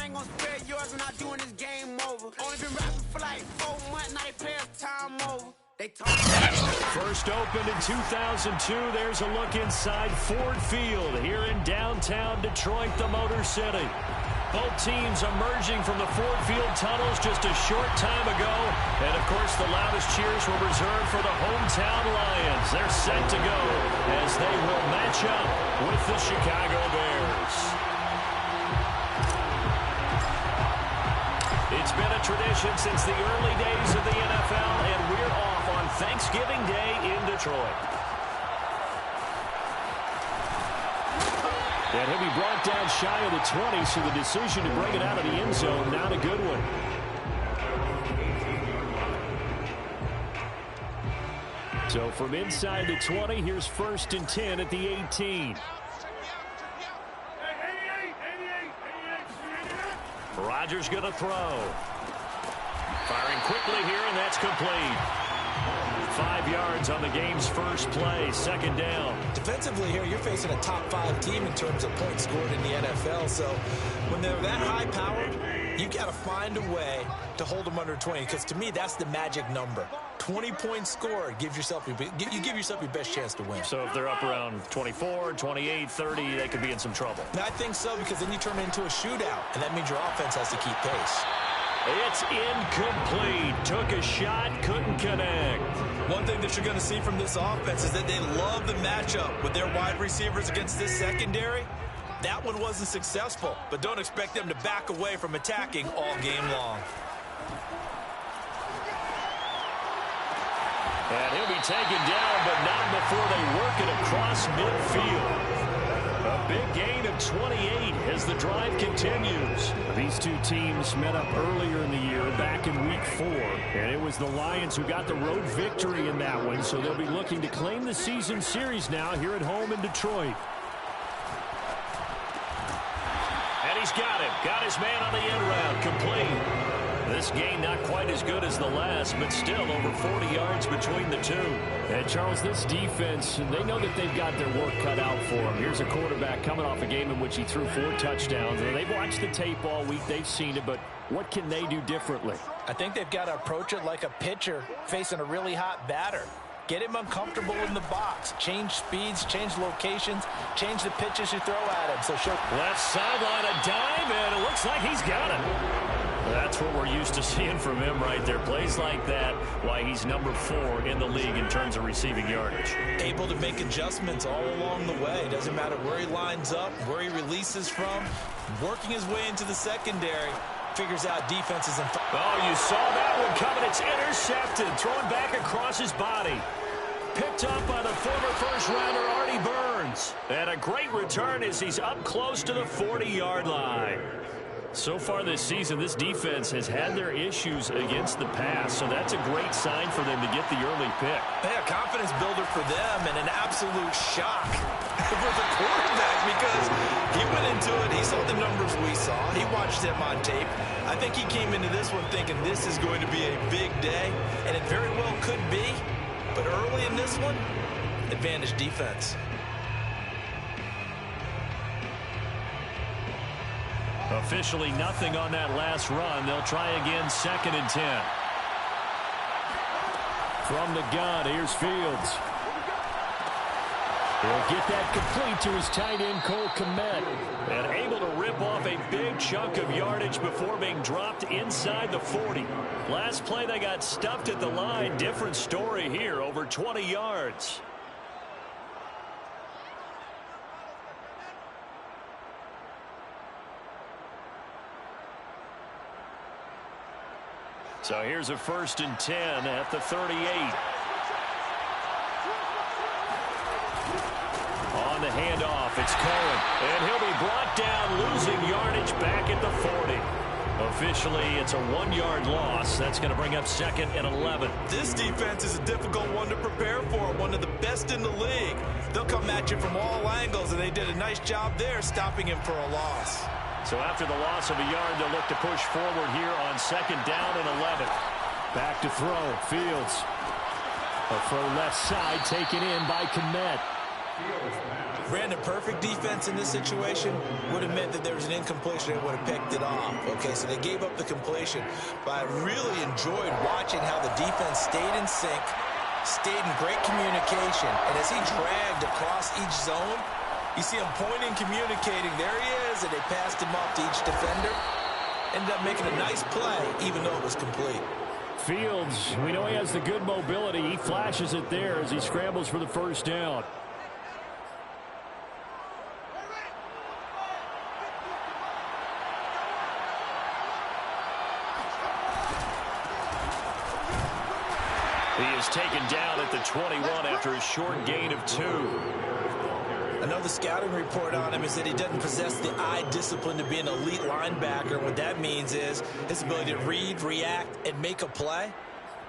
ain't gonna spare yours, we're not doing this game over. Only been rapping for like 4 months, now they pay us time over. First opened in 2002. There's a look inside Ford Field here in downtown Detroit, the Motor City. Both teams emerging from the Ford Field tunnels just a short time ago. And, of course, the loudest cheers were reserved for the hometown Lions. They're set to go as they will match up with the Chicago Bears. It's been a tradition since the early days of the NFL, and we're off on Thanksgiving Day in Detroit. And he'll be brought down shy of the 20, so the decision to bring it out of the end zone, not a good one. So from inside the 20, here's 1st and 10 at the 18. Rodgers going to throw. Firing quickly here, and that's complete. 5 yards on the game's first play, 2nd down. Defensively here, you're facing a top 5 team in terms of points scored in the NFL. So when they're that high-powered, you got to find a way to hold them under 20. Because to me, that's the magic number. 20 points scored gives yourself you give yourself your best chance to win. So if they're up around 24, 28, 30, they could be in some trouble. I think so, because then you turn it into a shootout, and that means your offense has to keep pace. It's incomplete. Took a shot, couldn't connect. One thing that you're going to see from this offense is that they love the matchup with their wide receivers against this secondary. That one wasn't successful, but don't expect them to back away from attacking all game long. And he'll be taken down, but not before they work it across midfield. A big gain of 28 as the drive continues. These two teams met up earlier in the year, back in Week 4. And it was the Lions who got the road victory in that one, so they'll be looking to claim the season series now here at home in Detroit. And he's got him. Got his man on the end round. Complete. This game not quite as good as the last, but still over 40 yards between the two. And Charles, this defense, they know that they've got their work cut out for them. Here's a quarterback coming off a game in which he threw 4 touchdowns. And they've watched the tape all week. They've seen it, but what can they do differently? I think they've got to approach it like a pitcher facing a really hot batter. Get him uncomfortable in the box. Change speeds, change locations, change the pitches you throw at him. So left sideline, a dime, and it looks like he's got it. That's what we're used to seeing from him right there. Plays like that, why he's number 4 in the league in terms of receiving yardage. Able to make adjustments all along the way. Doesn't matter where he lines up, where he releases from. Working his way into the secondary. Figures out defenses. Oh, you saw that one coming. It's intercepted. Thrown back across his body. Picked up by the former first-rounder Artie Burns. And a great return as he's up close to the 40-yard line. So far this season, this defense has had their issues against the pass, so that's a great sign for them to get the early pick. Yeah, confidence builder for them and an absolute shock for the quarterback because he went into it. He saw the numbers we saw. He watched them on tape. I think he came into this one thinking this is going to be a big day, and it very well could be. But early in this one, advantage defense. Officially nothing on that last run. They'll try again, 2nd and 10. From the gun, here's Fields. He'll get that complete to his tight end, Cole Kmet. And able to rip off a big chunk of yardage before being dropped inside the 40. Last play, they got stuffed at the line. Different story here, over 20 yards. So here's a 1st and 10 at the 38. On the handoff, it's Cohen. And he'll be brought down, losing yardage back at the 40. Officially, it's a 1-yard loss. That's going to bring up 2nd and 11. This defense is a difficult one to prepare for, one of the best in the league. They'll come at you from all angles, and they did a nice job there stopping him for a loss. So after the loss of a yard, they'll look to push forward here on 2nd down and 11. Back to throw, Fields. A throw left side taken in by Kmet. Brandon, perfect defense in this situation would have meant that there was an incompletion and would have picked it off. Okay, so they gave up the completion. But I really enjoyed watching how the defense stayed in sync, stayed in great communication. And as he dragged across each zone, you see him pointing, communicating. There he is, and they passed him off to each defender. Ended up making a nice play, even though it was complete. Fields, we know he has the good mobility. He flashes it there as he scrambles for the first down. He is taken down at the 21 after a short gain of 2. Another scouting report on him is that he doesn't possess the eye discipline to be an elite linebacker. What that means is his ability to read, react, and make a play.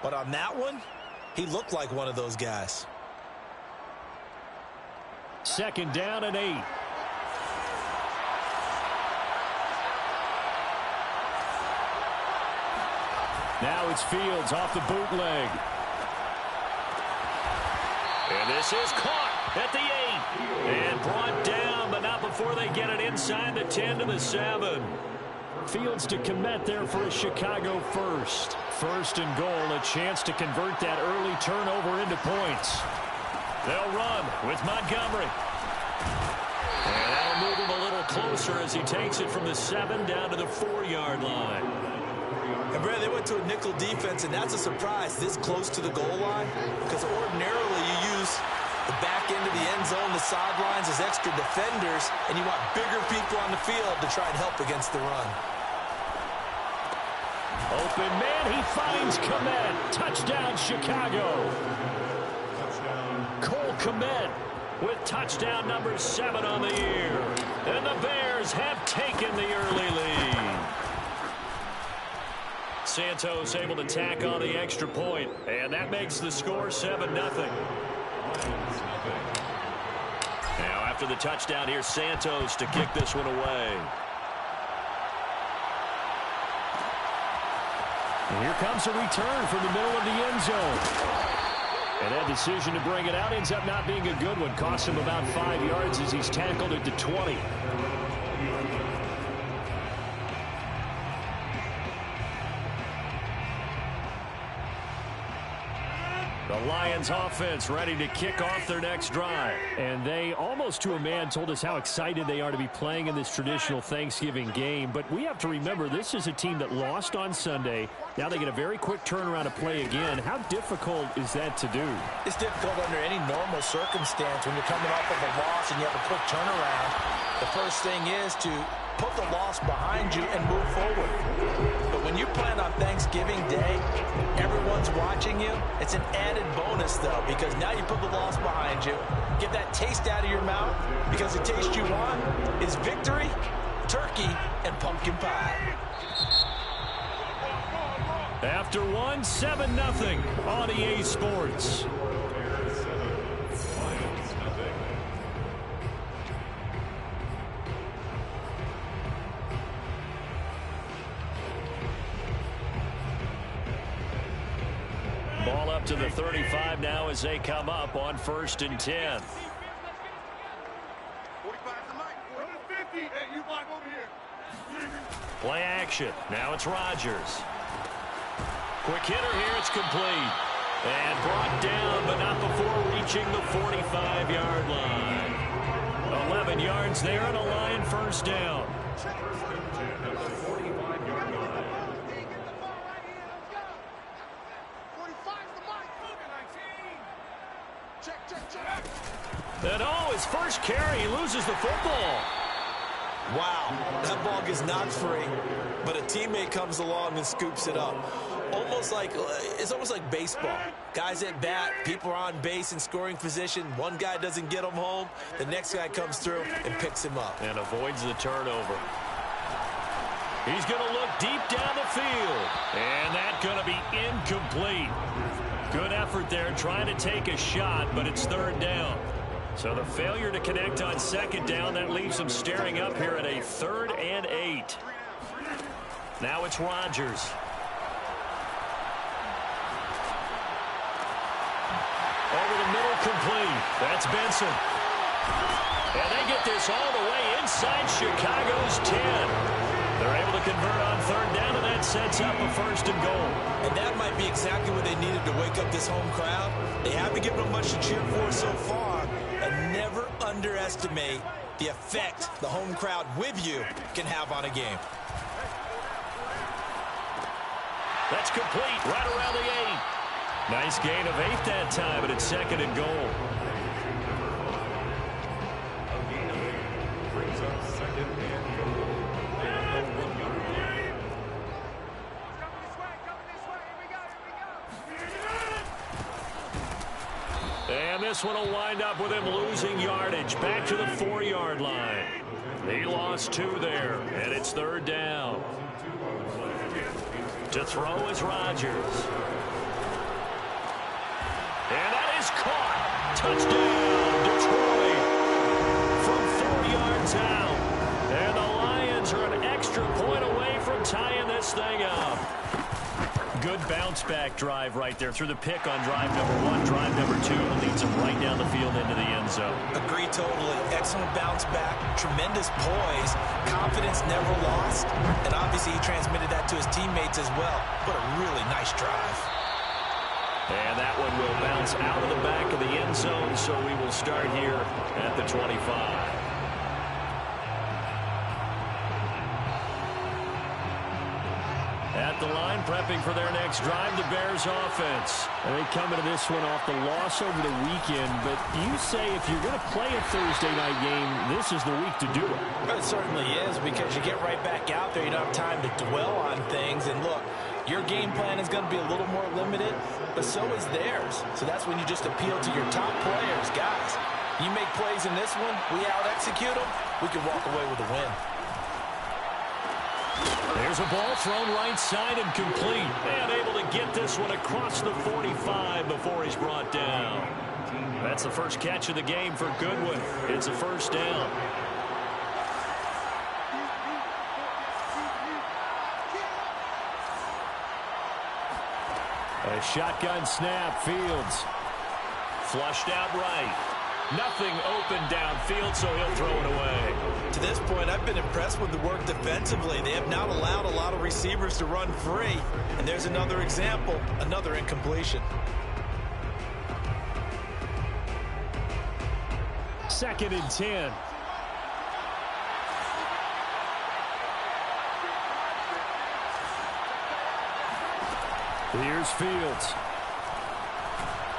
But on that one, he looked like one of those guys. Second down and 8. Now it's Fields off the bootleg. And this is caught at the 8. And brought down, but not before they get it inside the 10 to the 7. Fields to commit there for a Chicago first. First and goal, a chance to convert that early turnover into points. They'll run with Montgomery. And that'll move him a little closer as he takes it from the 7 down to the 4-yard line. And Brad, they went to a nickel defense, and that's a surprise this close to the goal line, because ordinarily you use the back end of the end zone, the sidelines as extra defenders, and you want bigger people on the field to try and help against the run. Open man, he finds Kmet. Touchdown, Chicago. Cole Kmet with touchdown number 7 on the year. And the Bears have taken the early lead. Santos able to tack on the extra point, and that makes the score 7-0. Now after the touchdown, here's Santos to kick this one away. And here comes a return from the middle of the end zone. And that decision to bring it out ends up not being a good one. Costs him about 5 yards as he's tackled at the 20. The Lions offense ready to kick off their next drive. And they, almost to a man, told us how excited they are to be playing in this traditional Thanksgiving game. But we have to remember, this is a team that lost on Sunday. Now they get a very quick turnaround to play again. How difficult is that to do? It's difficult under any normal circumstance when you're coming off of a loss and you have a quick turnaround. The first thing is to put the loss behind you and move forward. But when you plan on Thanksgiving Day, everyone's watching you. It's an added bonus, though, because now you put the loss behind you. Get that taste out of your mouth, because the taste you want is victory, turkey, and pumpkin pie. After one, 7-0 on EA Sports. Ball up to the 35 now as they come up on 1st and 10. Play action. Now it's Rodgers. Quick hitter here. It's complete. And brought down, but not before reaching the 45-yard line. 11 yards there and a Lion first down. And his first carry, he loses the football. Wow, that ball gets knocked free, but a teammate comes along and scoops it up. It's almost like baseball. Guys at bat, people are on base in scoring position. One guy doesn't get him home. The next guy comes through and picks him up. And avoids the turnover. He's going to look deep down the field. And that's going to be incomplete. Good effort there trying to take a shot, but it's 3rd down. So the failure to connect on 2nd down, that leaves him staring up here at a 3rd and 8. Now it's Rodgers. Over the middle, complete. That's Benson. And they get this all the way inside Chicago's 10. They're able to convert on third down, and that sets up a first and goal. And that might be exactly what they needed to wake up this home crowd. They haven't given them much to cheer for so far, and never underestimate the effect the home crowd with you can have on a game. That's complete right around the 8. Nice gain of 8 that time, but it's second and goal. And this one will wind up with him losing yardage back to the 4-yard line. He lost 2 there, and it's third down. To throw is Rodgers. And that is caught. Touchdown, Detroit. From 4 yards out. And the Lions are an extra point away from tying this thing up. Good bounce-back drive right there through the pick on drive number 1. Drive number 2 leads him right down the field into the end zone. Agree totally. Excellent bounce back. Tremendous poise. Confidence never lost. And obviously he transmitted that to his teammates as well. What a really nice drive. And that one will bounce out of the back of the end zone, so we will start here at the 25. At the line, prepping for their next drive, the Bears offense. And they come into this one off the loss over the weekend, but you say if you're going to play a Thursday night game, this is the week to do it. Well, it certainly is, because you get right back out there. You don't have time to dwell on things. And look, your game plan is going to be a little more limited, but so is theirs. So that's when you just appeal to your top players. Guys, you make plays in this one, we out-execute them, we can walk away with a win. There's a ball thrown right side and complete. And able to get this one across the 45 before he's brought down. That's the first catch of the game for Goodwin. It's a first down. A shotgun snap, Fields. Flushed out right. Nothing open downfield, so he'll throw it away. To this point, I've been impressed with the work defensively. They have not allowed a lot of receivers to run free. And there's another example, another incompletion. Second and 10. Here's Fields.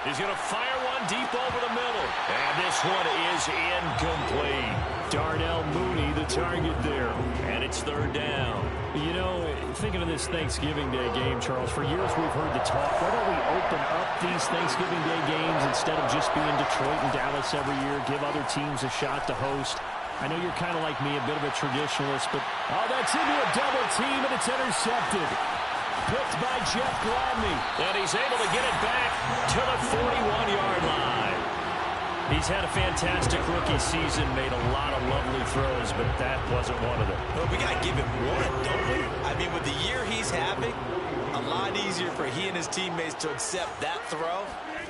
He's going to fire one deep over the middle. And this one is incomplete. Darnell Mooney, the target there. And it's third down. You know, thinking of this Thanksgiving Day game, Charles, for years we've heard the talk, why don't we open up these Thanksgiving Day games instead of just being Detroit and Dallas every year, give other teams a shot to host? I know you're kind of like me, a bit of a traditionalist, but oh, that's into a double team, and it's intercepted. Picked by Jeff Gladney. And he's able to get it back to the 41-yard line. He's had a fantastic rookie season, made a lot of lovely throws, but that wasn't one of them. Well, we got to give him one, don't we? I mean, with the year he's having, a lot easier for he and his teammates to accept that throw,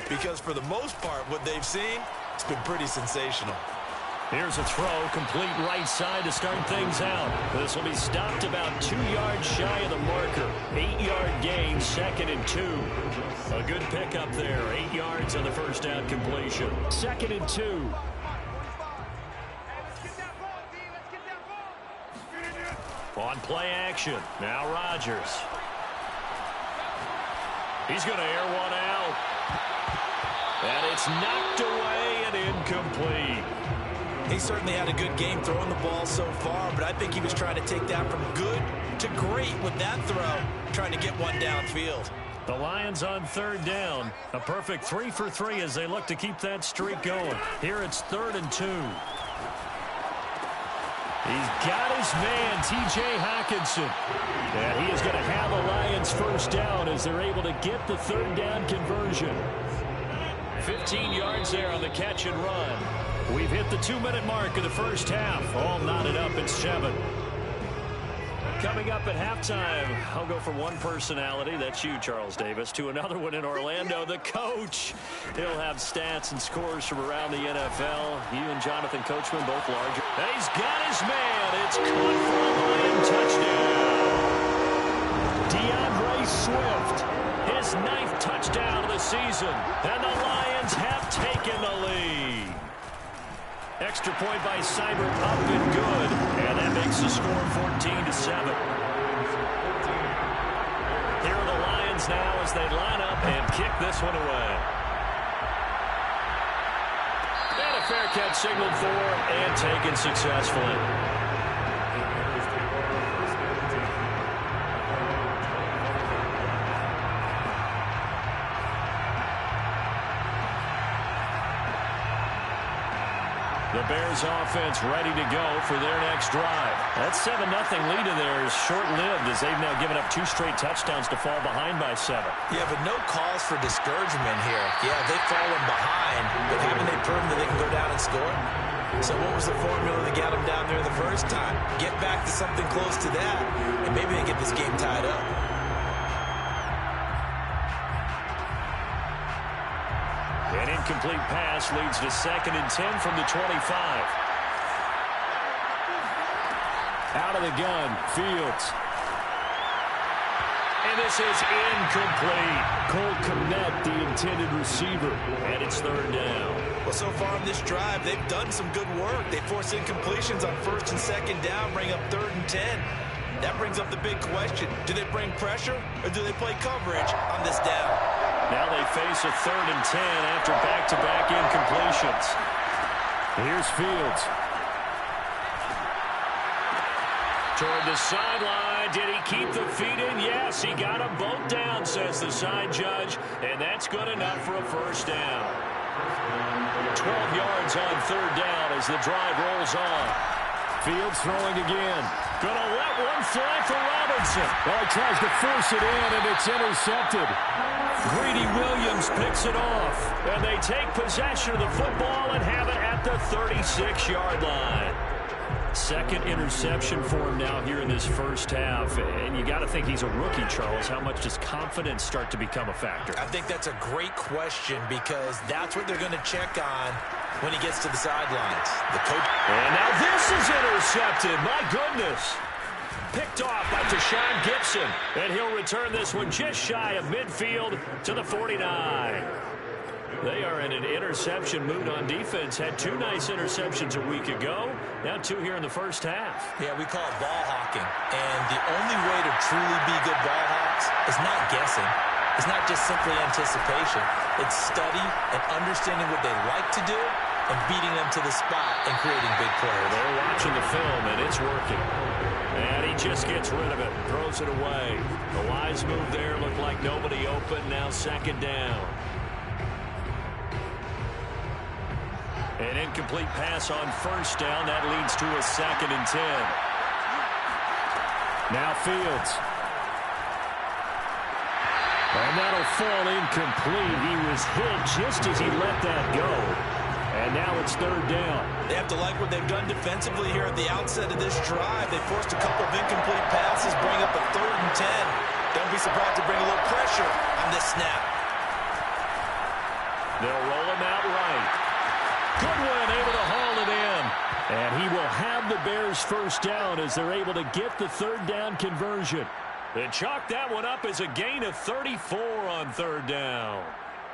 because for the most part, what they've seen, it's been pretty sensational. Here's a throw, complete right side to start things out. This will be stopped about 2 yards shy of the marker. 8-yard gain, second and 2. A good pickup there, 8 yards on the first down completion. Second and 2. On play action, now Rodgers. He's going to air one out. And it's knocked away and incomplete. He certainly had a good game throwing the ball so far, but I think he was trying to take that from good to great with that throw, trying to get one downfield. The Lions on third down. A perfect 3 for 3 as they look to keep that streak going. Here it's 3rd and 2. He's got his man, T.J. Hockenson. And he is going to have the Lions first down as they're able to get the third down conversion. 15 yards there on the catch and run. We've hit the 2-minute mark of the first half. All knotted up at 7. Coming up at halftime, I'll go from one personality, that's you, Charles Davis, to another one in Orlando, the coach. He'll have stats and scores from around the NFL. You and Jonathan Coachman, both larger. And he's got his man. It's caught for a Lion touchdown. DeAndre Swift, his 9th touchdown of the season. And the Lions have taken the lead. Extra point by Seibert, up and good. And that makes the score 14-7. Here are the Lions now as they line up and kick this one away. And a fair catch signaled for and taken successfully. The Bears offense ready to go for their next drive. That 7-0 lead of theirs short-lived as they've now given up 2 straight touchdowns to fall behind by 7. Yeah, but no cause for discouragement here. Yeah, they've fallen behind, but haven't they proven that they can go down and score? So what was the formula that got them down there the first time? Get back to something close to that, and maybe they get this game tied up. An incomplete pass leads to 2nd and 10 from the 25. Out of the gun, Fields. And this is incomplete. Cole Kmet, the intended receiver. And it's 3rd down. Well, so far on this drive, they've done some good work. They force incompletions on 1st and 2nd down, bring up 3rd and 10. That brings up the big question. Do they bring pressure or do they play coverage on this down? Now they face a 3rd and 10 after back-to-back incompletions. Here's Fields. Toward the sideline. Did he keep the feet in? Yes, he got them both down, says the side judge. And that's good enough for a 1st down. 12 yards on 3rd down as the drive rolls on. Fields throwing again. Gonna let one fly for Robinson. Well, he tries to force it in, and it's intercepted. Greedy Williams picks it off. And they take possession of the football and have it at the 36-yard line. 2nd interception for him now here in this first half. And you got to think he's a rookie, Charles. How much does confidence start to become a factor? I think that's a great question because that's what they're going to check on when he gets to the sidelines. The coach. And now this is intercepted. My goodness. Picked off by Deshaun Gibson. And he'll return this one just shy of midfield to the 49. They are in an interception mood on defense. Had 2 nice interceptions a week ago. Now 2 here in the first half. Yeah, we call it ball hawking. And the only way to truly be good ball hawks is not guessing. It's not just simply anticipation. It's study and understanding what they like to do and beating them to the spot and creating big plays. They're watching the film, and it's working. And he just gets rid of it, throws it away. The wise move there looked like nobody open. Now 2nd down. An incomplete pass on 1st down. That leads to a 2nd and 10. Now Fields. And that'll fall incomplete. He was hit just as he let that go. And now it's 3rd down. They have to like what they've done defensively here at the outset of this drive. They forced a couple of incomplete passes, bring up a 3rd and 10. Don't be surprised to bring a little pressure on this snap. They'll roll him out right. Goodwin able to haul it in. And he will have the Bears 1st down as they're able to get the 3rd down conversion. They chalk that one up as a gain of 34 on 3rd down.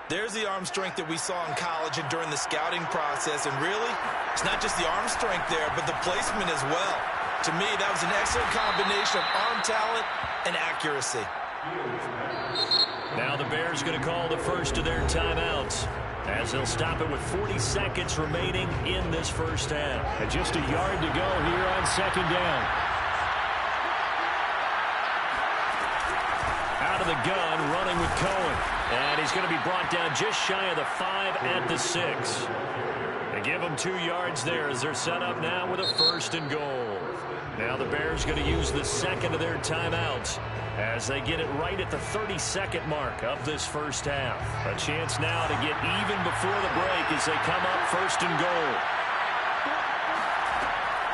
There's the arm strength that we saw in college and during the scouting process. And really, it's not just the arm strength there, but the placement as well. To me, that was an excellent combination of arm talent and accuracy. Now the Bears going to call the first of their timeouts, as they'll stop it with 40 seconds remaining in this first half. And just a yard to go here on 2nd down. Out of the gun, running with Cohen. And he's going to be brought down just shy of the 5 at the 6. They give him 2 yards there as they're set up now with a 1st and goal. Now the Bears going to use the 2nd of their timeouts as they get it right at the 32nd mark of this first half. A chance now to get even before the break as they come up 1st and goal.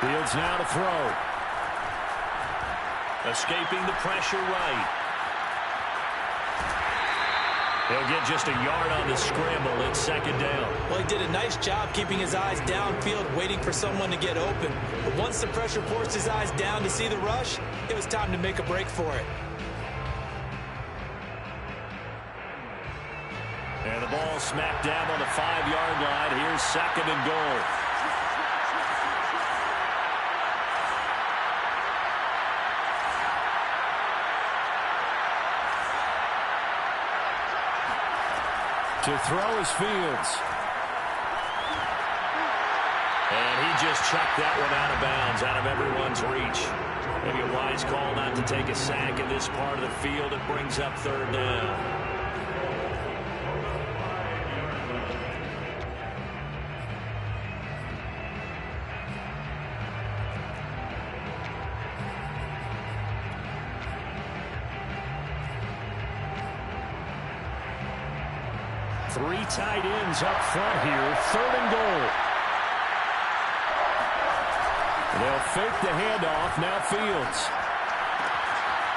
Fields now to throw. Escaping the pressure right. He'll get just a yard on the scramble. It's second down. Well, he did a nice job keeping his eyes downfield, waiting for someone to get open. But once the pressure forced his eyes down to see the rush, it was time to make a break for it. And the ball smacked down on the 5-yard line. Here's second and goal. To throw is Fields. And he just chucked that one out of bounds, out of everyone's reach. Maybe a wise call not to take a sack in this part of the field. It brings up third down. Three tight ends up front here. Third and goal. They'll fake the handoff. Now Fields.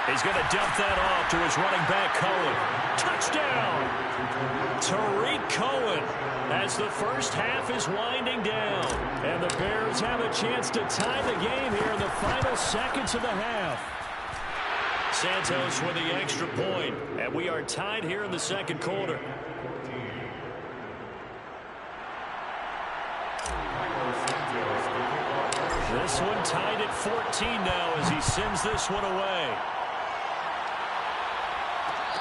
He's going to dump that off to his running back, Cohen. Touchdown! Tariq Cohen as the first half is winding down. And the Bears have a chance to tie the game here in the final seconds of the half. Santos with the extra point, and we are tied here in the second quarter. This one tied at 14 now as he sends this one away.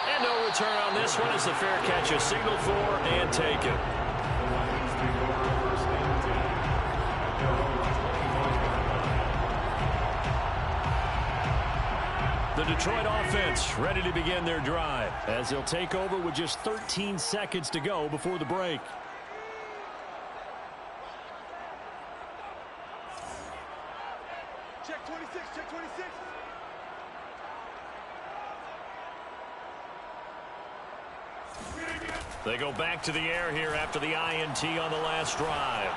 And no return on this one as the fair catch is signaled for and taken. The Detroit offense ready to begin their drive as they'll take over with just 13 seconds to go before the break. Check 26, check 26. They go back to the air here after the INT on the last drive.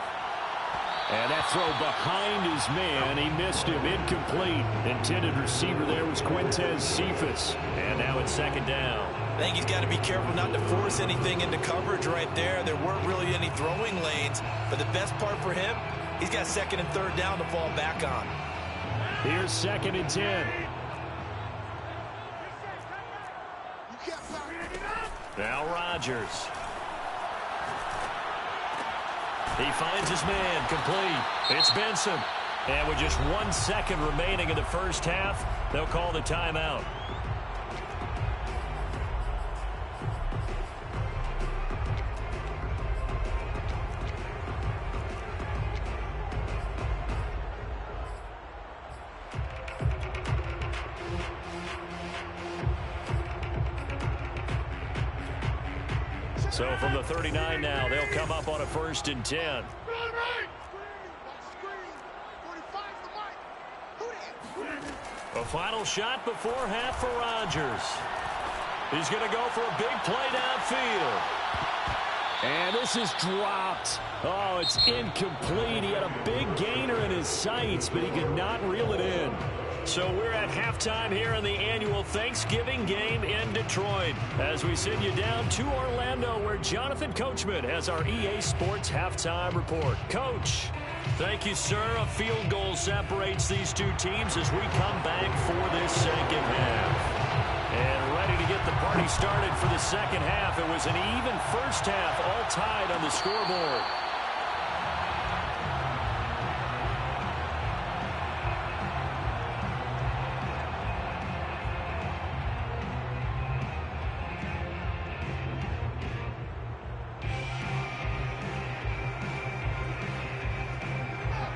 And that throw behind his man, he missed him, incomplete. Intended receiver there was Quintez Cephas. And now it's second down. I think he's got to be careful not to force anything into coverage right there. There weren't really any throwing lanes, but the best part for him, he's got second and third down to fall back on. Here's second and 10. Now Rodgers. He finds his man, complete. It's Benson. And with just 1 second remaining in the first half, they'll call the timeout. So from the 39 now, they'll come up on a 1st and 10. A final shot before half for Rodgers. He's going to go for a big play downfield. And this is dropped. Oh, it's incomplete. He had a big gainer in his sights, but he could not reel it in. So we're at halftime here in the annual Thanksgiving game in Detroit as we send you down to Orlando where Jonathan Coachman has our EA Sports halftime report. Coach, thank you, sir. A field goal separates these two teams as we come back for this second half. And ready to get the party started for the second half. It was an even first half, all tied on the scoreboard.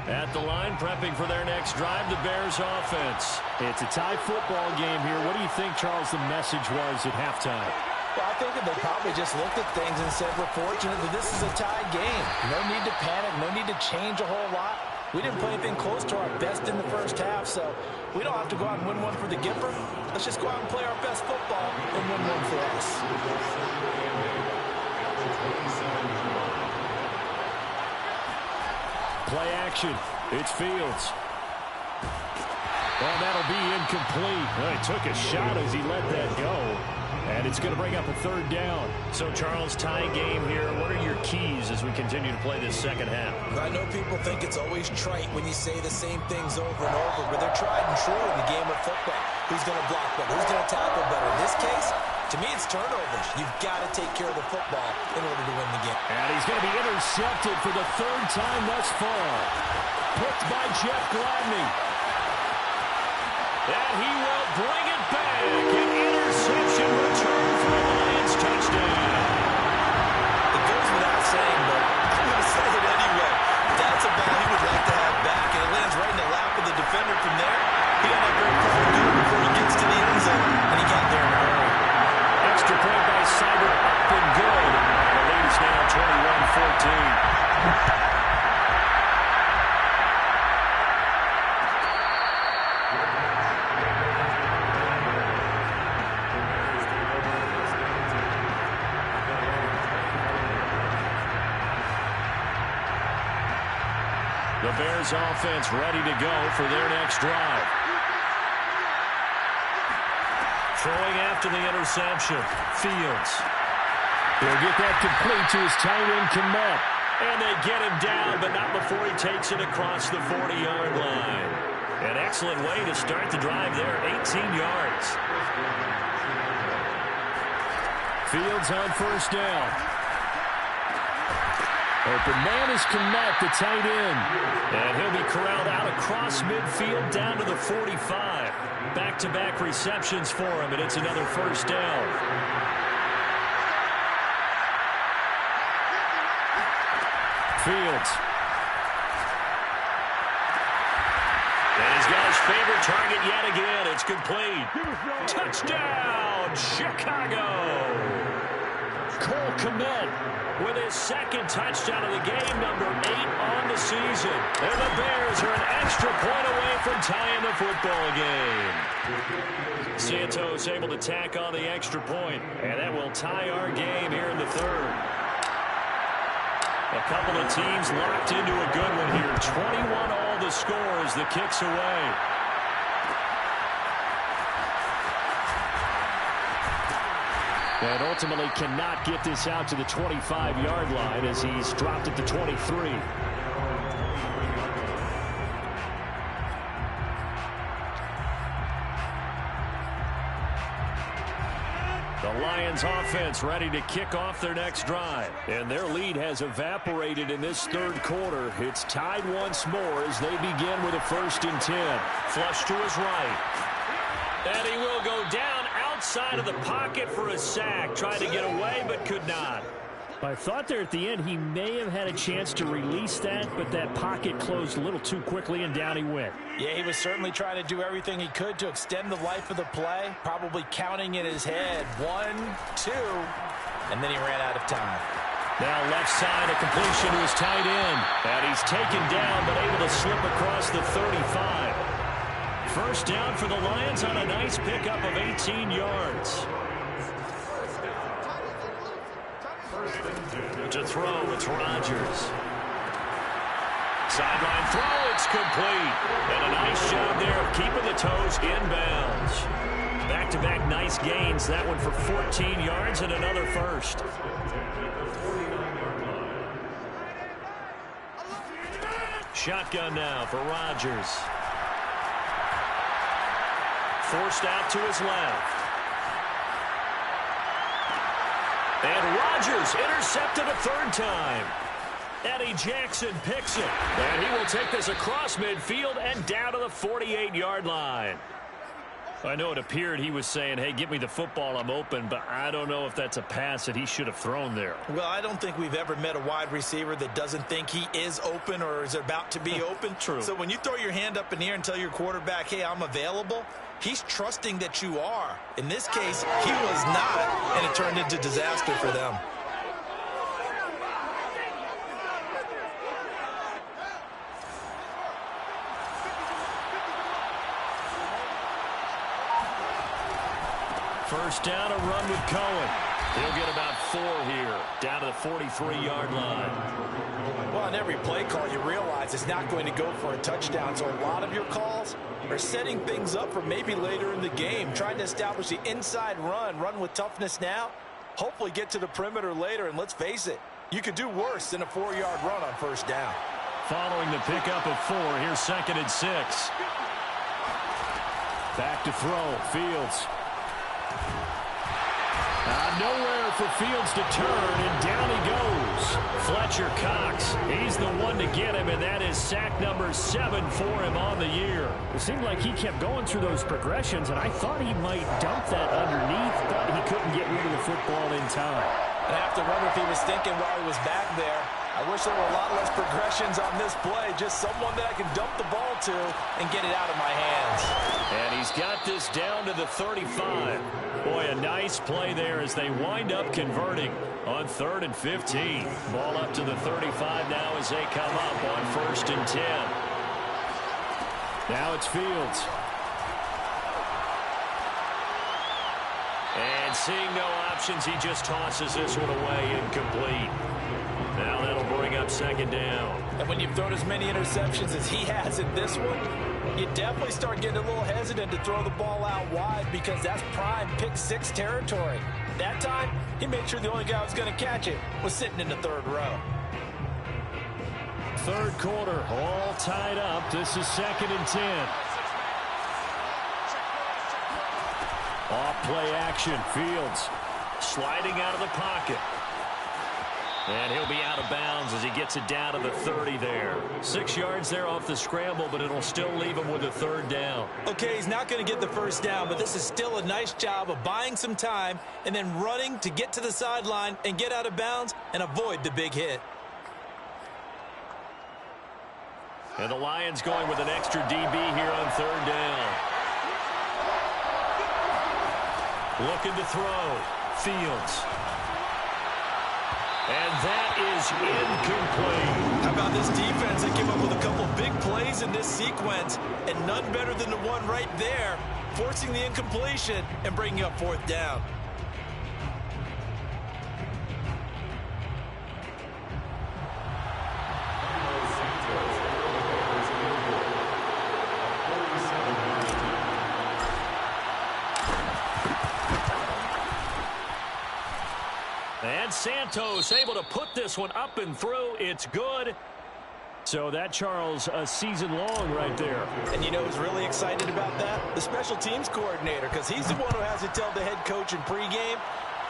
At the line, prepping for their next drive, the Bears offense. It's a tie football game here. What do you think, Charles, the message was at halftime? Well, I think that they probably just looked at things and said, we're fortunate that this is a tie game. No need to panic, no need to change a whole lot. We didn't play anything close to our best in the first half, so we don't have to go out and win one for the Gipper. Let's just go out and play our best football and win one for us. Play action. It's Fields. Well, that'll be incomplete. Well, he took a shot as he let that go. And it's going to bring up a third down. So, Charles, tie game here. What are your keys as we continue to play this second half? I know people think it's always trite when you say the same things over and over, but they're tried and true in the game of football. Who's going to block better? Who's going to tackle better? In this case, to me, it's turnovers. You've got to take care of the football in order to win the game. And he's going to be intercepted for the third time thus far. Picked by Jeff Gladney. And he will bring it back. An interception return for the Lions touchdown. It goes without saying, but I'm going to say it anyway. That's a ball he would like to have back, and it lands right in the lap of the defender from there. He got that very far to do before he gets to the end zone, and he got there in a hurry. Extra point by Cyber, up and good. The lead is now 21-14. The Bears offense ready to go for their next drive. Throwing after the interception, Fields. He'll get that complete to his tight end, Kmet. And they get him down, but not before he takes it across the 40-yard line. An excellent way to start the drive there, 18 yards. Fields on first down. Open man is Kmet, the tight end. And he'll be corralled out across midfield down to the 45. Back-to-back receptions for him, and it's another first down. Fields. And he's got his favorite target yet again. It's complete. Touchdown, Chicago. Cole Kmet with his second touchdown of the game, number 8 on the season. And the Bears are an extra point away from tying the football game. Santos able to tack on the extra point, and that will tie our game here in the third. A couple of teams locked into a good one here. 21 all the score as the kick's away. And ultimately cannot get this out to the 25-yard line as he's dropped at the 23. The Lions offense ready to kick off their next drive. And their lead has evaporated in this third quarter. It's tied once more as they begin with a 1st and 10. Flush to his right. And he will go down outside of the pocket for a sack. Tried to get away, but could not. I thought there at the end he may have had a chance to release that, but that pocket closed a little too quickly, and down he went. Yeah, he was certainly trying to do everything he could to extend the life of the play, probably counting in his head 1, 2, and then he ran out of time. Now left side, a completion to his tight end. And he's taken down, but able to slip across the 35. First down for the Lions on a nice pickup of 18 yards. To throw, it's Rodgers. Sideline throw, it's complete. And a nice job there of keeping the toes inbounds. Back-to-back nice gains. That one for 14 yards and another first. Shotgun now for Rodgers. Forced out to his left. And Rodgers intercepted a third time. Eddie Jackson picks it. And he will take this across midfield and down to the 48-yard line. I know it appeared he was saying, hey, give me the football, I'm open, but I don't know if that's a pass that he should have thrown there. Well, I don't think we've ever met a wide receiver that doesn't think he is open or is about to be open. True. So when you throw your hand up in the air and tell your quarterback, hey, I'm available, he's trusting that you are. In this case, he was not, and it turned into disaster for them. First down, a run with Cohen. He'll get about 4 here, down to the 43-yard line. Well, on every play call, you realize it's not going to go for a touchdown. So a lot of your calls or setting things up for maybe later in the game, trying to establish the inside run with toughness now, hopefully get to the perimeter later, and let's face it, you could do worse than a 4-yard run on first down. Following the pickup of 4, here's 2nd and 6. Back to throw, Fields. Nowhere for Fields to turn, and down he goes. Fletcher Cox, he's the one to get him, and that is sack number 7 for him on the year. It seemed like he kept going through those progressions, and I thought he might dump that underneath, but he couldn't get rid of the football in time. I have to wonder if he was thinking while he was back there, I wish there were a lot less progressions on this play, just someone that I can dump the ball to and get it out of my hands. And he's got this down to the 35. Boy, a nice play there as they wind up converting on 3rd and 15. Ball up to the 35 now as they come up on 1st and 10. Now it's Fields. And seeing no options, he just tosses this one away, incomplete. Now that'll bring up 2nd down. And when you've thrown as many interceptions as he has in this one, you definitely start getting a little hesitant to throw the ball out wide because that's prime pick 6 territory. That time, he made sure the only guy who was going to catch it was sitting in the 3rd row. 3rd quarter, all tied up. This is 2nd and 10. Off play action, Fields sliding out of the pocket. And he'll be out of bounds as he gets it down to the 30 there. 6 yards there off the scramble, but it'll still leave him with a 3rd down. Okay, he's not going to get the 1st down, but this is still a nice job of buying some time and then running to get to the sideline and get out of bounds and avoid the big hit. And the Lions going with an extra DB here on 3rd down. Looking to throw. Fields. And that is incomplete. How about this defense that came up with a couple big plays in this sequence, and none better than the one right there, forcing the incompletion and bringing up 4th down. And Santos able to put this one up and through. It's good. So that, Charles, a season long right there. And you know who's really excited about that? The special teams coordinator, because he's the one who has to tell the head coach in pregame,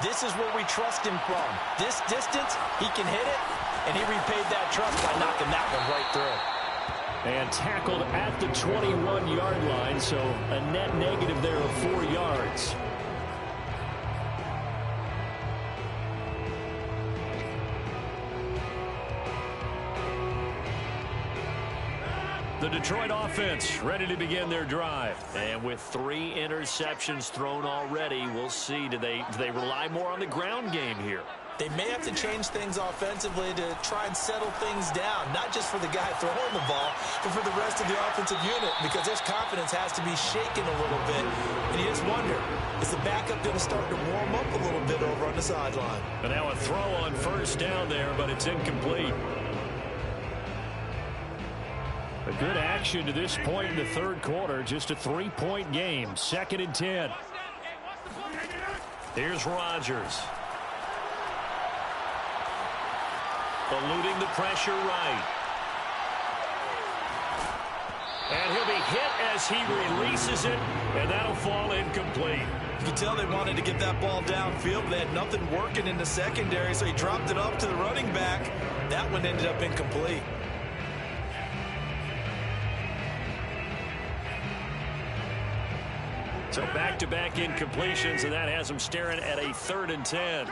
this is where we trust him from. This distance, he can hit it, and he repaid that trust by knocking that one right through. And tackled at the 21-yard line, so a net negative there of 4 yards. The Detroit offense ready to begin their drive. And with 3 interceptions thrown already, we'll see. Do they rely more on the ground game here? They may have to change things offensively to try and settle things down, not just for the guy throwing the ball, but for the rest of the offensive unit, because their confidence has to be shaken a little bit. And you just wonder, is the backup going to start to warm up a little bit over on the sideline? And now a throw on 1st down there, but it's incomplete. A good action to this point in the 3rd quarter. Just a 3-point game. 2nd and 10. Here's Rodgers. Eluding the pressure right. And he'll be hit as he releases it, and that'll fall incomplete. You can tell they wanted to get that ball downfield, but they had nothing working in the secondary, so he dropped it off to the running back. That one ended up incomplete. So back-to-back incompletions, and that has them staring at a 3rd and 10.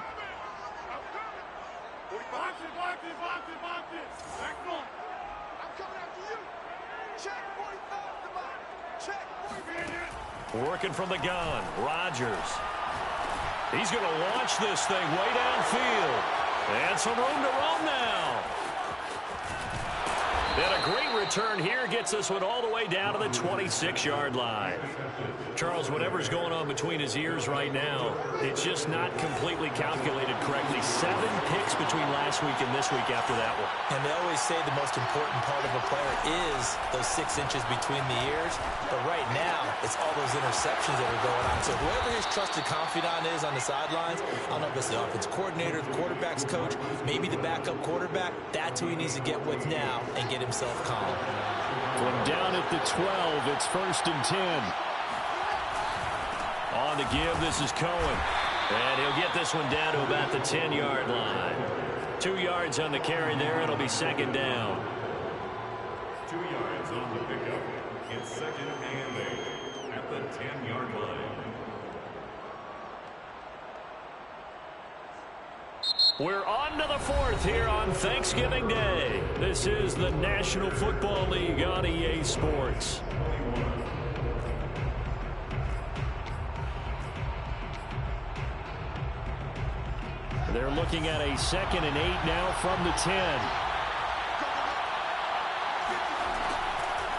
Working from the gun, Rodgers. He's going to launch this thing way downfield. And some room to roam now. And a great return here gets this one all the way down to the 26-yard line. Charles, whatever's going on between his ears right now, it's just not completely calculated correctly. 7 picks between last week and this week after that one. And they always say the most important part of a player is those 6 inches between the ears. But right now, it's all those interceptions that are going on. So whoever his trusted confidant is on the sidelines, I don't know if it's the offensive coordinator, the quarterback's coach, maybe the backup quarterback, that's who he needs to get with now and get himself calm. From down at the 12, it's 1st and 10. On the give, this is Cohen. And he'll get this one down to about the 10-yard line. 2 yards on the carry there. It'll be 2nd down. 2 yards on the pickup. It's 2nd and 8 at the 10-yard line. We're on to the 4th here on Thanksgiving Day. This is the National Football League on EA Sports. They're looking at a 2nd and 8 now from the 10.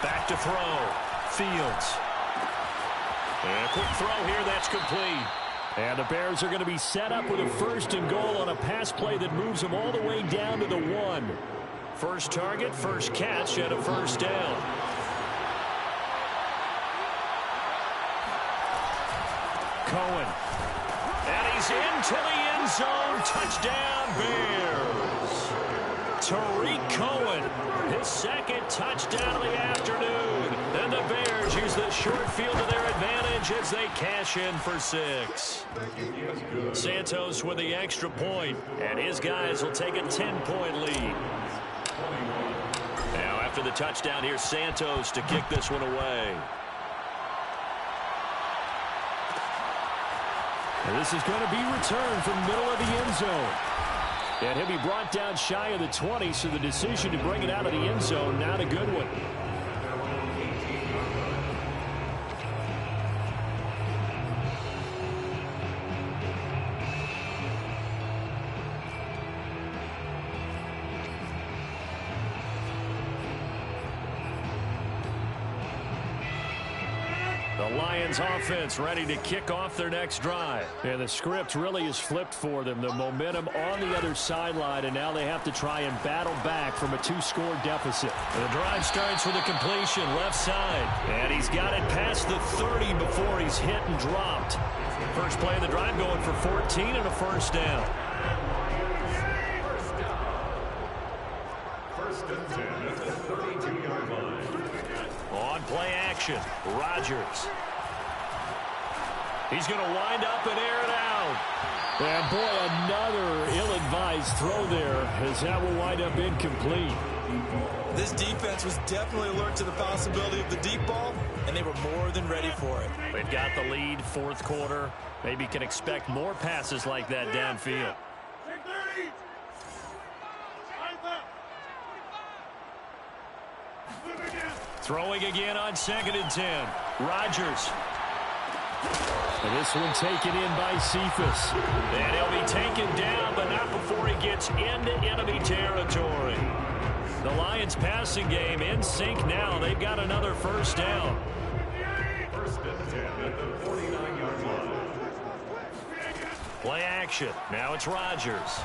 Back to throw. Fields. And a quick throw here. That's complete. And the Bears are going to be set up with a 1st and goal on a pass play that moves them all the way down to the 1. First target, first catch, and a 1st down. Cohen. And he's into the end zone. Touchdown, Bears. Tariq Cohen, his 2nd touchdown of the afternoon. And the Bears use the short field to their advantage as they cash in for 6. Santos with the extra point, and his guys will take a 10-point lead. Now after the touchdown, here's Santos to kick this one away. And this is going to be returned from the middle of the end zone. And he'll be brought down shy of the 20, so the decision to bring it out of the end zone, not a good one. The Lions offense ready to kick off their next drive. And the script really is flipped for them. The momentum on the other sideline, and now they have to try and battle back from a 2-score deficit. The drive starts with a completion left side. And he's got it past the 30 before he's hit and dropped. First play of the drive going for 14 and a 1st down. 1st and 10 at the 32-yard line. On play action, Rodgers. He's going to wind up and air it out. And boy, another ill-advised throw there, as that will wind up incomplete. This defense was definitely alert to the possibility of the deep ball, and they were more than ready for it. They've got the lead, 4th quarter. Maybe can expect more passes like that downfield. Throwing again on 2nd and 10. Rodgers. And this one taken in by Cephas. And he'll be taken down, but not before he gets into enemy territory. The Lions passing game in sync now. They've got another 1st down. 1st and 10 at the 49-yard line. Play action. Now it's Rodgers.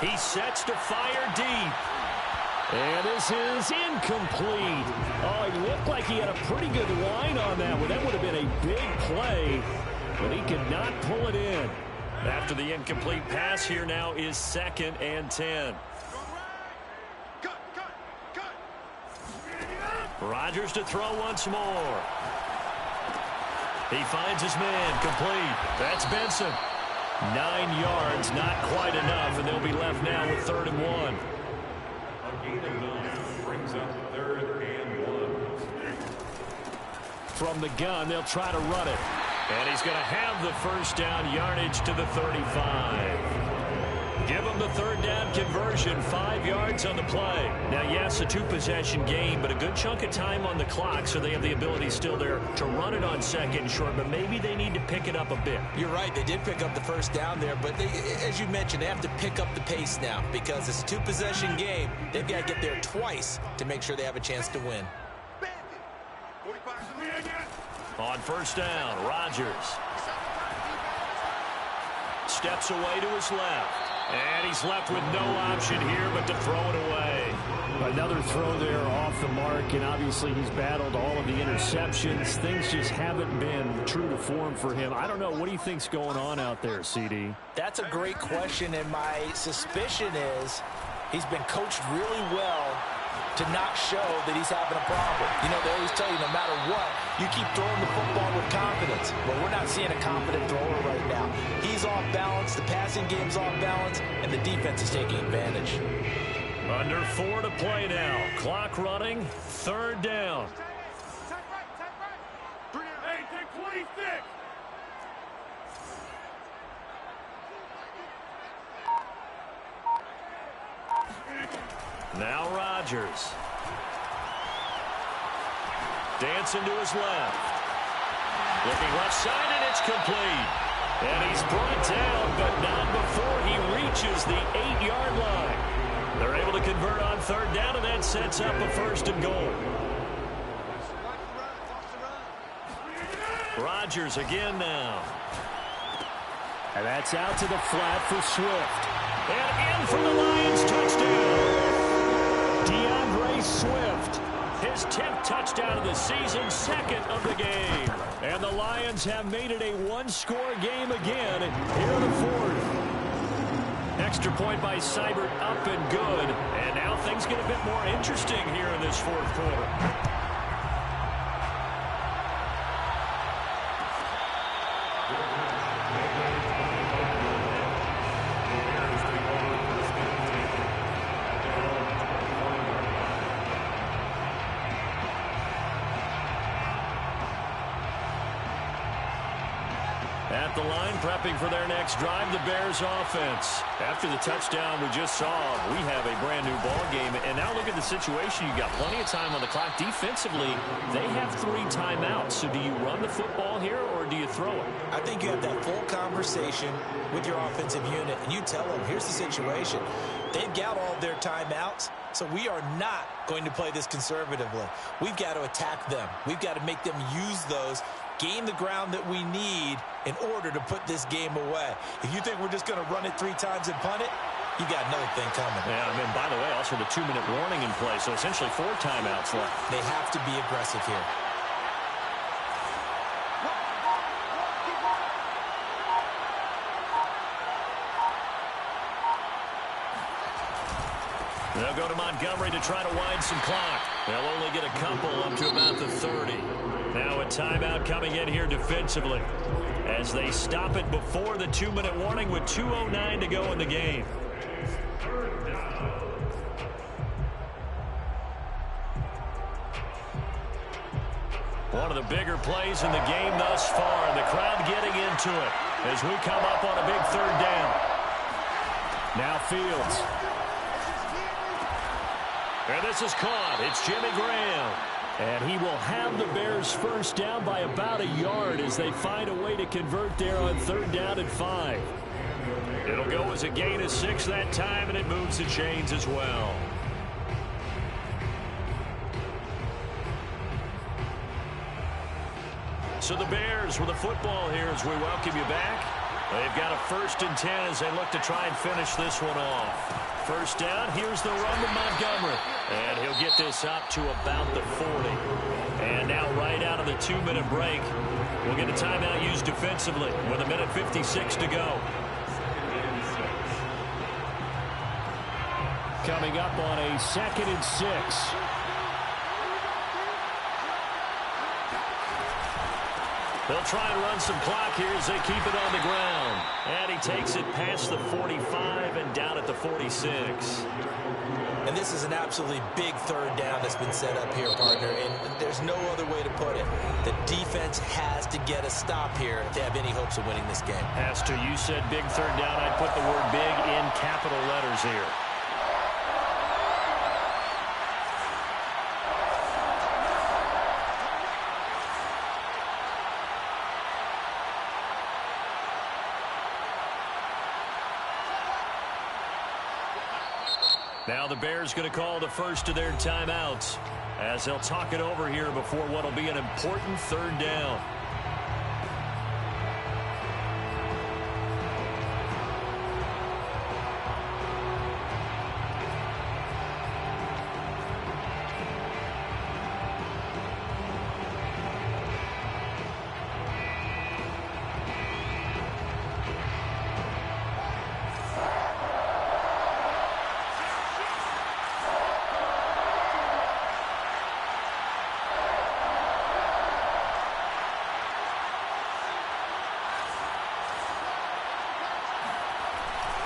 He sets to fire deep. And this is incomplete. Oh, he looked like he had a pretty good line on that one. That would have been a big play, but he could not pull it in. After the incomplete pass, here now is 2nd and 10. Rodgers to throw once more. He finds his man, complete. That's Benson. 9 yards, not quite enough, and they'll be left now with 3rd and 1. A gain of 9 brings up 3rd and 1. From the gun, they'll try to run it. And he's going to have the 1st down, yardage to the 35. give them the third down conversion, 5 yards on the play. Now, yes, a 2-possession game, but a good chunk of time on the clock, so they have the ability still there to run it on second and short, but maybe they need to pick it up a bit. You're right. They did pick up the first down there, but as you mentioned, they have to pick up the pace now because it's a 2-possession game. They've got to get there twice to make sure they have a chance to win. On first down, Rodgers steps away to his left. And he's left with no option here but to throw it away. Another throw there off the mark, and obviously he's battled all of the interceptions. Things just haven't been true to form for him. I don't know. What do you think's going on out there, CD? That's a great question, and my suspicion is he's been coached really well to not show that he's having a problem. You know, they always tell you no matter what, you keep throwing the football with confidence. Well, we're not seeing a confident thrower right now. He's off balance, the passing game's off balance, and the defense is taking advantage. Under 4 to play now. Clock running, third down. Hey, take 26. Now Rodgers. Dancing to his left. Looking left side, and it's complete. And he's brought down, but not before he reaches the 8-yard line. They're able to convert on third down, and that sets up a first and goal. Rodgers again now. And that's out to the flat for Swift. And in for the Lions touchdown. DeAndre Swift, his 10th touchdown of the season, second of the game. And the Lions have made it a one-score game again here in the fourth. Extra point by Seibert, up and good. And now things get a bit more interesting here in this fourth quarter. At the line, prepping for their next drive, the Bears offense. After the touchdown we just saw, we have a brand new ball game. And now look at the situation. You've got plenty of time on the clock. Defensively, they have 3 timeouts. So do you run the football here or do you throw it? I think you have that full conversation with your offensive unit, and you tell them, here's the situation. They've got all their timeouts, so we are not going to play this conservatively. We've got to attack them. We've got to make them use those, gain the ground that we need in order to put this game away. If you think we're just going to run it 3 times and punt it, you got another thing coming. Yeah, and then, by the way, also the 2-minute warning in play, so essentially 4 timeouts left. They have to be aggressive here. They'll go to Montgomery to try to wind some clock. They'll only get a couple up to about the 30. Now a timeout coming in here defensively as they stop it before the 2-minute warning with 2:09 to go in the game. One of the bigger plays in the game thus far. The crowd getting into it as we come up on a big third down. Now Fields. And this is caught. It's Jimmy Graham. And he will have the Bears first down by about a yard as they find a way to convert there on third down and 5. It'll go as a gain of 6 that time, and it moves the chains as well. So the Bears with the football here as we welcome you back. They've got a 1st and 10 as they look to try and finish this one off. First down, here's the run to Montgomery. And he'll get this up to about the 40. And now right out of the 2-minute break, we'll get a timeout used defensively with 1:56 to go. Coming up on a 2nd and 6. They'll try and run some clock here as they keep it on the ground. And he takes it past the 45 and down at the 46. And this is an absolutely big third down that's been set up here, partner, and there's no other way to put it. The defense has to get a stop here to have any hopes of winning this game. Has to. You said big third down. I'd put the word big in capital letters here. Now the Bears going to call the first of their timeouts as they'll talk it over here before what will be an important third down.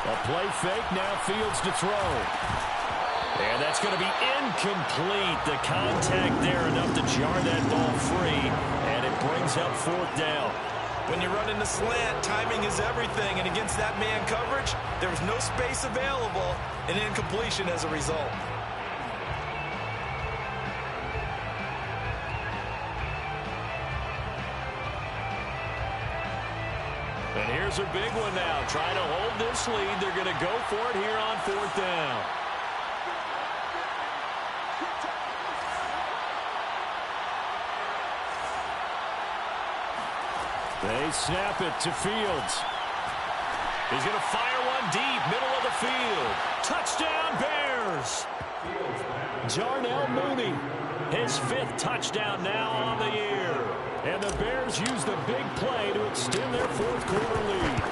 A play fake, now Fields to throw. And that's going to be incomplete. The contact there enough to jar that ball free, and it brings up fourth down. When you're running the slant, timing is everything, and against that man coverage, there's no space available, and incompletion as a result. And here's a big one now. Trying to hold this lead. They're going to go for it here on fourth down. They snap it to Fields. He's going to fire one deep, middle of the field. Touchdown, Bears! Jarnell Mooney, his 5th touchdown now on the year. And the Bears use the big play to extend their fourth quarter lead.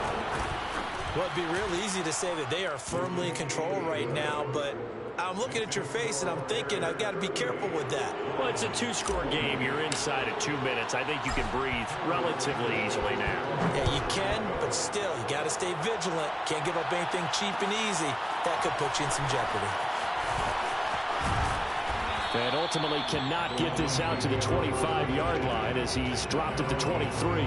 Well, it'd be real easy to say that they are firmly in control right now, but I'm looking at your face and I'm thinking I've got to be careful with that. Well, it's a 2-score game. You're inside at 2 minutes. I think you can breathe relatively easily now. Yeah, you can, but still, you got to stay vigilant. Can't give up anything cheap and easy. That could put you in some jeopardy. And ultimately cannot get this out to the 25-yard line as he's dropped at the 23.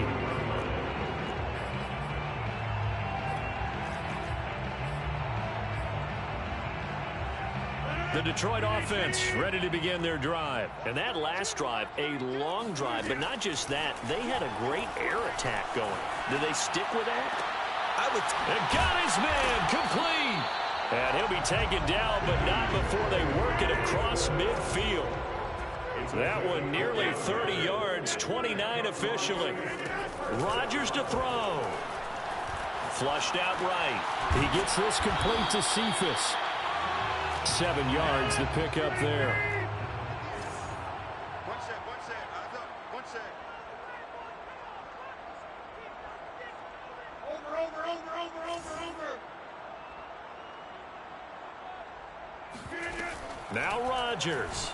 The Detroit offense ready to begin their drive. And that last drive, a long drive, but not just that. They had a great air attack going. Did they stick with that? And got his man complete. And he'll be taken down, but not before they work it across midfield. That one nearly 30 yards, 29 officially. Rodgers to throw. Flushed out right. He gets this complete to Cephas. 7 yards to pick up there. One set, eyes up, one set. Over. Now Rodgers.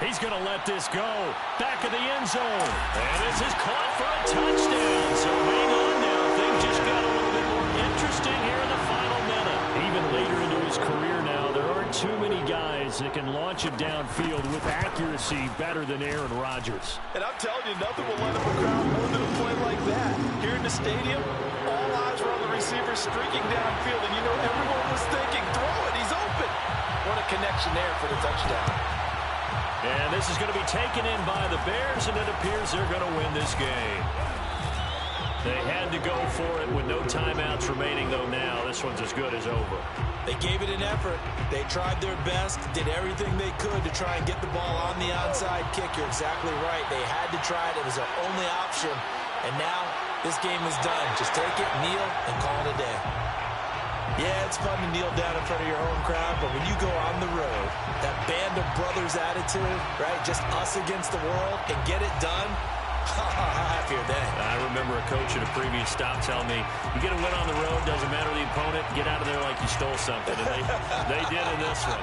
He's going to let this go. Back of the end zone. And this is caught for a touchdown. So hang on now. Things just got a little bit more interesting here in the final minute. Even later into his career now, there aren't too many guys that can launch it downfield with accuracy better than Aaron Rodgers. And I'm telling you, nothing will let up a crowd more than a play like that. Here in the stadium, all eyes were on the receiver streaking downfield, and you know everyone was thinking, throw it, he's open. What a connection there for the touchdown. And this is going to be taken in by the Bears, and it appears they're going to win this game. They had to go for it with no timeouts remaining, though now this one's as good as over. They gave it an effort. They tried their best, did everything they could to try and get the ball on the onside kick. You're exactly right. They had to try it. It was their only option. And now this game is done. Just take it, kneel, and call it a day. Yeah, it's fun to kneel down in front of your home crowd, but when you go on the road, that band of brothers attitude, right, just us against the world, and get it done, how happy are they? I remember a coach at a previous stop telling me, you get a win on the road, doesn't matter the opponent, get out of there like you stole something. And they did in this one.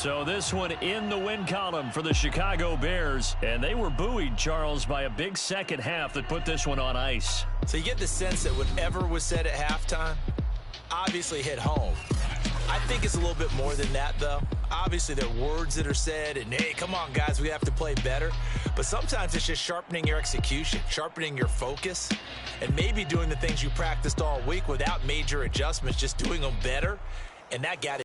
So this one in the win column for the Chicago Bears. And they were buoyed, Charles, by a big second half that put this one on ice. So you get the sense that whatever was said at halftime obviously hit home. I think it's a little bit more than that, though. Obviously, there are words that are said, and, hey, come on, guys, we have to play better. But sometimes it's just sharpening your execution, sharpening your focus, and maybe doing the things you practiced all week without major adjustments, just doing them better. And that got